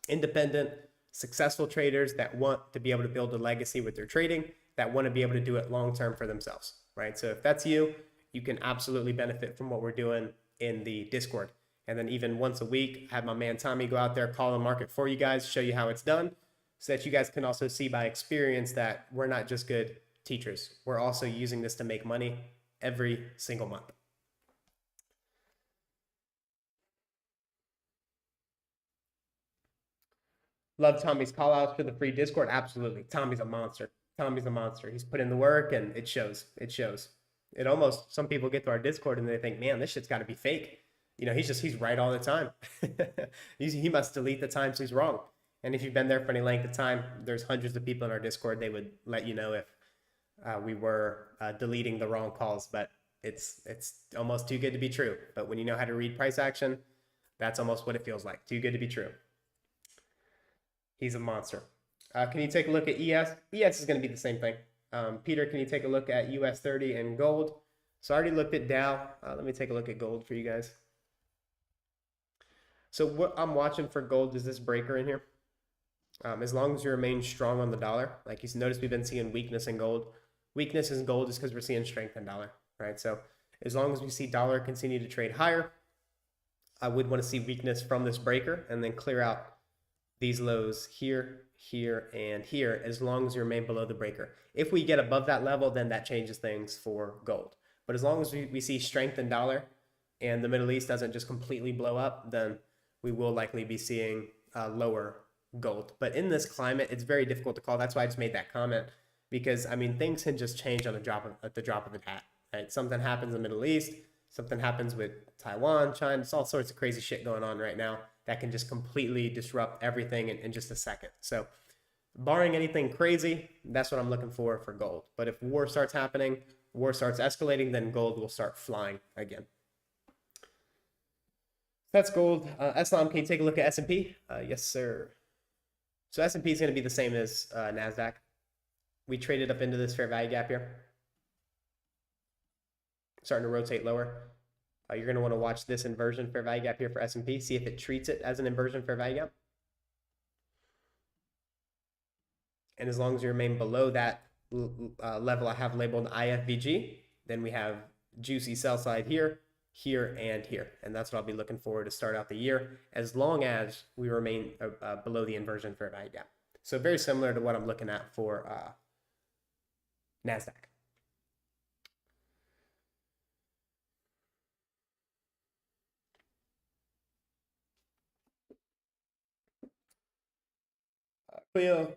independent, successful traders that want to be able to build a legacy with their trading, that want to be able to do it long-term for themselves, right? So if that's you, you can absolutely benefit from what we're doing in the Discord. And then even once a week, have my man Tommy go out there, call the market for you guys, show you how it's done, so that you guys can also see by experience that we're not just good teachers. We're also using this to make money every single month. Love Tommy's call outs for the free Discord. Absolutely. Tommy's a monster. Tommy's a monster. He's put in the work and it shows. It shows. It almost, some people get to our Discord and they think, man, this shit's got to be fake. You know, he's right all the time. He must delete the times he's wrong. And if you've been there for any length of time, there's hundreds of people in our Discord. They would let you know if we were deleting the wrong calls, but it's almost too good to be true. But when you know how to read price action, that's almost what it feels like. Too good to be true. He's a monster. Can you take a look at ES? ES is going to be the same thing. Peter, can you take a look at US 30 and gold? So I already looked at Dow. Let me take a look at gold for you guys. So what I'm watching for gold is this breaker in here. As long as you remain strong on the dollar, like you notice we've been seeing weakness in gold. Weakness in gold is because we're seeing strength in dollar, right? So as long as we see dollar continue to trade higher, I would want to see weakness from this breaker and then clear out these lows here, here, and here, as long as you remain below the breaker. If we get above that level, then that changes things for gold. But as long as we see strength in dollar and the Middle East doesn't just completely blow up, then we will likely be seeing lower gold. But in this climate, it's very difficult to call. That's why I just made that comment, because I mean, things can just change on at the drop of a hat. Right? Something happens in the Middle East, something happens with Taiwan, China, it's all sorts of crazy shit going on right now that can just completely disrupt everything in just a second. So barring anything crazy, that's what I'm looking for gold. But if war starts happening, war starts escalating, then gold will start flying again. That's gold. Islam, can you take a look at S&P? Yes, sir. So S&P is going to be the same as NASDAQ. We traded up into this fair value gap here. Starting to rotate lower. You're going to want to watch this inversion fair value gap here for S&P. See if it treats it as an inversion fair value gap. And as long as you remain below that level I have labeled IFVG, then we have juicy sell side here, here, and here. And that's what I'll be looking for to start out the year, as long as we remain below the inversion fair value gap. So very similar to what I'm looking at for NASDAQ. Cleo,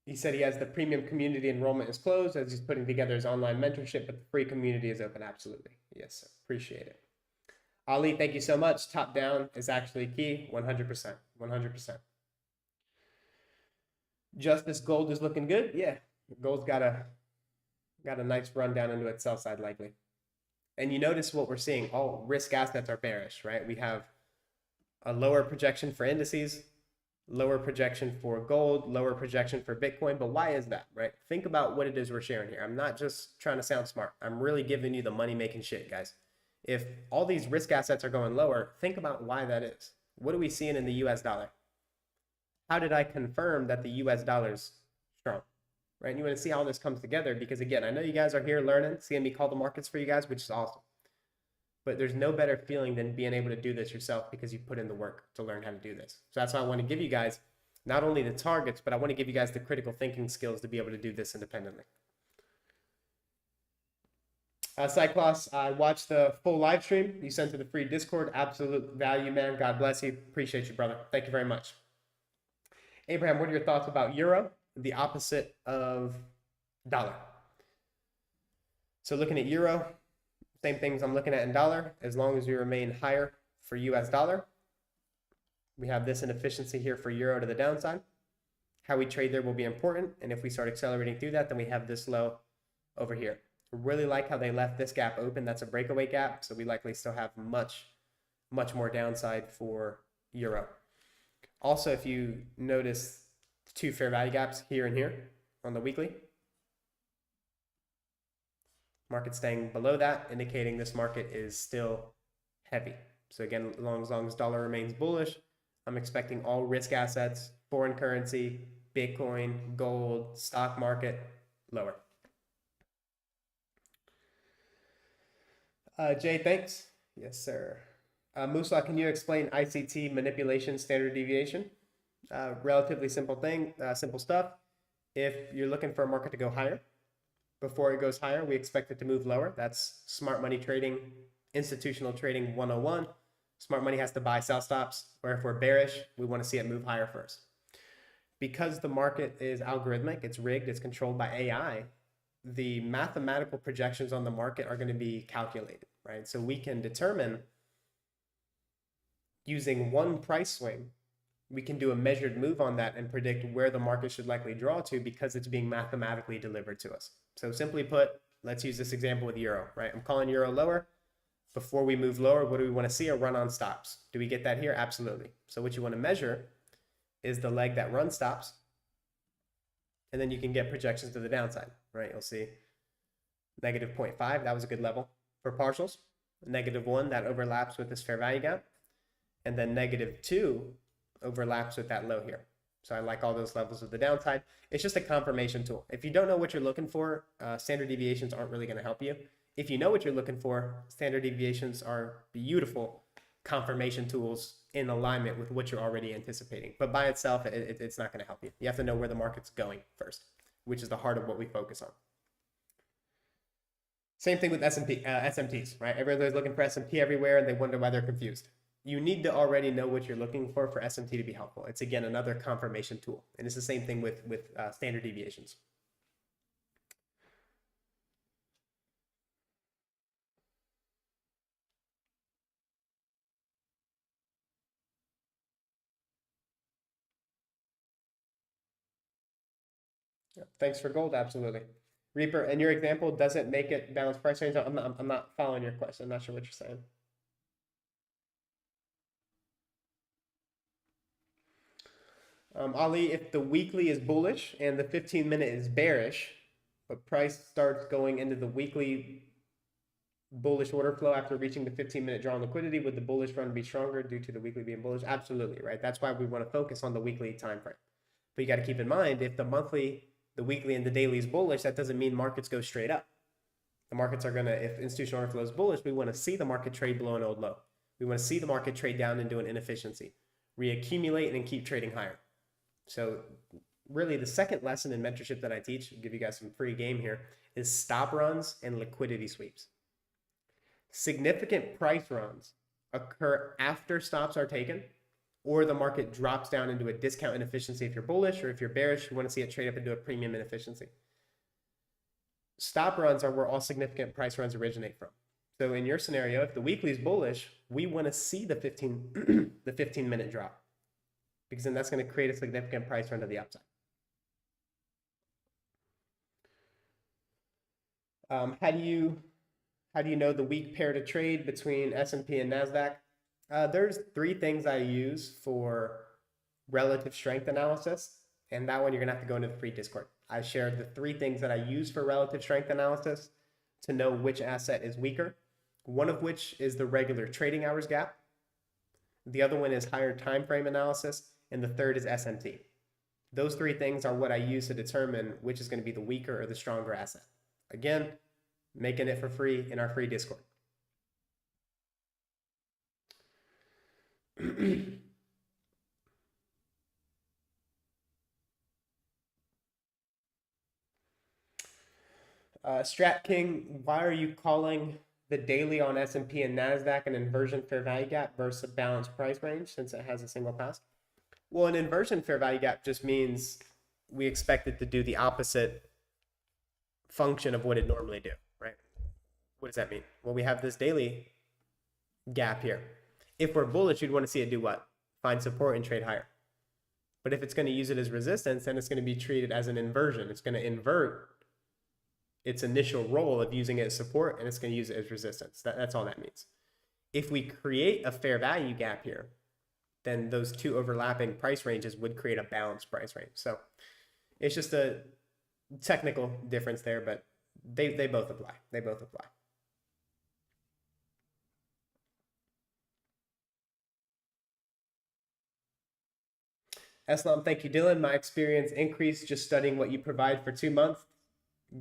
he said he has the premium community enrollment is closed as he's putting together his online mentorship, but the free community is open. Absolutely. Yes, sir. Appreciate it. Ali, thank you so much. Top down is actually key. 100%. 100%. Justice Gold is looking good. Yeah, gold's got a nice run down into its sell side likely. And you notice what we're seeing. All risk assets are bearish, right? We have a lower projection for indices, lower projection for gold, lower projection for Bitcoin. But why is that, right? Think about what it is we're sharing here. I'm not just trying to sound smart. I'm really giving you the money-making shit, guys. If all these risk assets are going lower, think about why that is. What are we seeing in the US dollar? How did I confirm that the US dollar's strong, right? And you want to see how this comes together because, again, I know you guys are here learning, seeing me call the markets for you guys, which is awesome. But there's no better feeling than being able to do this yourself because you put in the work to learn how to do this. So that's why I want to give you guys not only the targets, but I want to give you guys the critical thinking skills to be able to do this independently. Cyclops, I watched the full live stream you sent to the free Discord. Absolute value, man. God bless you. Appreciate you, brother. Thank you very much. Abraham, what are your thoughts about euro, the opposite of dollar? So looking at euro, same things I'm looking at in dollar. As long as we remain higher for US dollar, we have this inefficiency here for euro to the downside. How we trade there will be important. And if we start accelerating through that, then we have this low over here. Really like how they left this gap open. That's a breakaway gap. So we likely still have much more downside for euro. Also, if you notice the two fair value gaps here and here on the weekly, market staying below that, indicating this market is still heavy. So again, as long as dollar remains bullish, I'm expecting all risk assets, foreign currency, Bitcoin, gold, stock market, lower. Jay, thanks. Yes, sir. Musla, can you explain ICT manipulation standard deviation? Relatively simple thing, simple stuff. If you're looking for a market to go higher, before it goes higher, we expect it to move lower. That's smart money trading, institutional trading 101. Smart money has to buy sell stops, where if we're bearish, we want to see it move higher first. Because the market is algorithmic, it's rigged, it's controlled by AI, the mathematical projections on the market are going to be calculated, right? So we can determine using one price swing, we can do a measured move on that and predict where the market should likely draw to because it's being mathematically delivered to us. So simply put, let's use this example with euro, right? I'm calling euro lower. Before we move lower, what do we want to see? A run on stops. Do we get that here? Absolutely. So what you want to measure is the leg that run stops. And then you can get projections to the downside, right? You'll see negative 0.5, that was a good level for partials. Negative 1, that overlaps with this fair value gap. And then negative 2 overlaps with that low here. So I like all those levels of the downside. It's just a confirmation tool. If you don't know what you're looking for, standard deviations aren't really going to help you. If you know what you're looking for, standard deviations are beautiful confirmation tools in alignment with what you're already anticipating. But by itself, it's not going to help you. You have to know where the market's going first, which is the heart of what we focus on. Same thing with SMTs, right? Everybody's looking for SMT everywhere and they wonder why they're confused. You need to already know what you're looking for SMT to be helpful. It's, again, another confirmation tool. And it's the same thing with standard deviations. Yeah, thanks for gold, absolutely. Reaper, in your example, does it make it balance price range? I'm not following your question. I'm not sure what you're saying. Ali, if the weekly is bullish and the 15-minute is bearish, but price starts going into the weekly bullish order flow after reaching the 15-minute draw on liquidity, would the bullish run be stronger due to the weekly being bullish? Absolutely, right? That's why we want to focus on the weekly time frame. But you got to keep in mind, if the monthly, the weekly, and the daily is bullish, that doesn't mean markets go straight up. The markets are going to, if institutional order flow is bullish, we want to see the market trade below an old low. We want to see the market trade down into an inefficiency, reaccumulate, and keep trading higher. So really the second lesson in mentorship that I teach, I'll give you guys some free game here, is stop runs and liquidity sweeps. Significant price runs occur after stops are taken, or the market drops down into a discount inefficiency if you're bullish, or if you're bearish, you want to see it trade up into a premium inefficiency. Stop runs are where all significant price runs originate from. So in your scenario, if the weekly is bullish, we want to see the 15-minute drop, because then that's going to create a significant price run to the upside. How do you know the weak pair to trade between S&P and NASDAQ? There's three things I use for relative strength analysis, and that one you're gonna have to go into the free Discord. I shared the three things that I use for relative strength analysis to know which asset is weaker. One of which is the regular trading hours gap. The other one is higher time frame analysis, and the third is SMT. Those three things are what I use to determine which is going to be the weaker or the stronger asset. Again, making it for free in our free Discord. Strat King, why are you calling the daily on S&P and NASDAQ an inversion fair value gap versus a balanced price range since it has a single pass? Well, an inversion fair value gap just means we expect it to do the opposite function of what it normally do, right? What does that mean? Well, we have this daily gap here. If we're bullish, you'd want to see it do what? Find support and trade higher. But if it's going to use it as resistance, then it's going to be treated as an inversion. It's going to invert its initial role of using it as support, and it's going to use it as resistance. That's all that means. If we create a fair value gap here, then those two overlapping price ranges would create a balanced price range. So it's just a technical difference there, but they both apply. They both apply. Eslam, thank you, Dylan. My experience increased just studying what you provide for 2 months.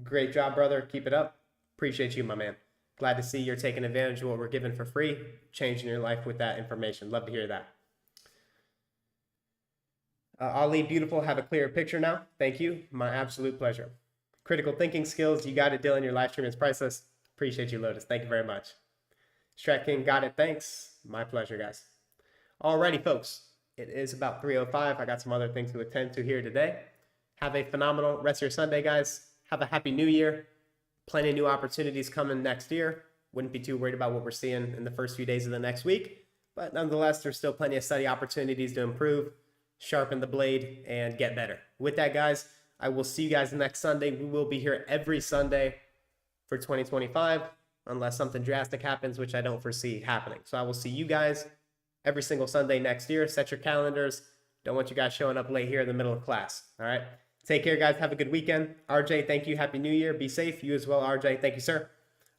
Great job, brother. Keep it up. Appreciate you, my man. Glad to see you're taking advantage of what we're giving for free, changing your life with that information. Love to hear that. Ali, beautiful. Have a clearer picture now. Thank you. My absolute pleasure. Critical thinking skills. You got it, Dylan. Your live stream is priceless. Appreciate you, Lotus. Thank you very much. Strat King, got it. Thanks. My pleasure, guys. Alrighty, folks. It is about 3:05. I got some other things to attend to here today. Have a phenomenal rest of your Sunday, guys. Have a happy new year. Plenty of new opportunities coming next year. Wouldn't be too worried about what we're seeing in the first few days of the next week. But nonetheless, there's still plenty of study opportunities to improve, sharpen the blade, and get better. With that, guys, I will see you guys next Sunday. We will be here every Sunday for 2025, unless something drastic happens, which I don't foresee happening. So I will see you guys every single Sunday next year. Set your calendars. Don't want you guys showing up late here in the middle of class. All right. Take care, guys. Have a good weekend. RJ, thank you. Happy New Year. Be safe. You as well, RJ. Thank you, sir.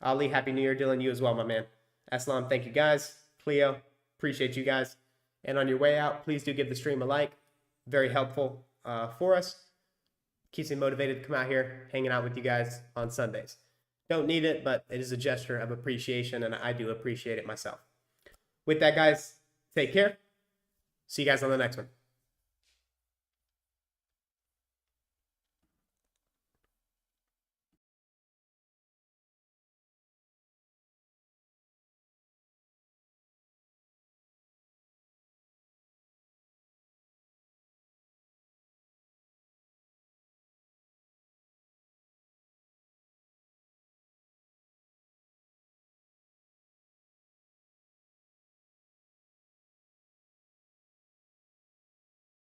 Ali, Happy New Year. Dylan, you as well, my man. Aslam, thank you, guys. Cleo, appreciate you guys. And on your way out, please do give the stream a like. Very helpful for us. Keeps me motivated to come out here, hanging out with you guys on Sundays. Don't need it, but it is a gesture of appreciation, and I do appreciate it myself. With that, guys, take care. See you guys on the next one.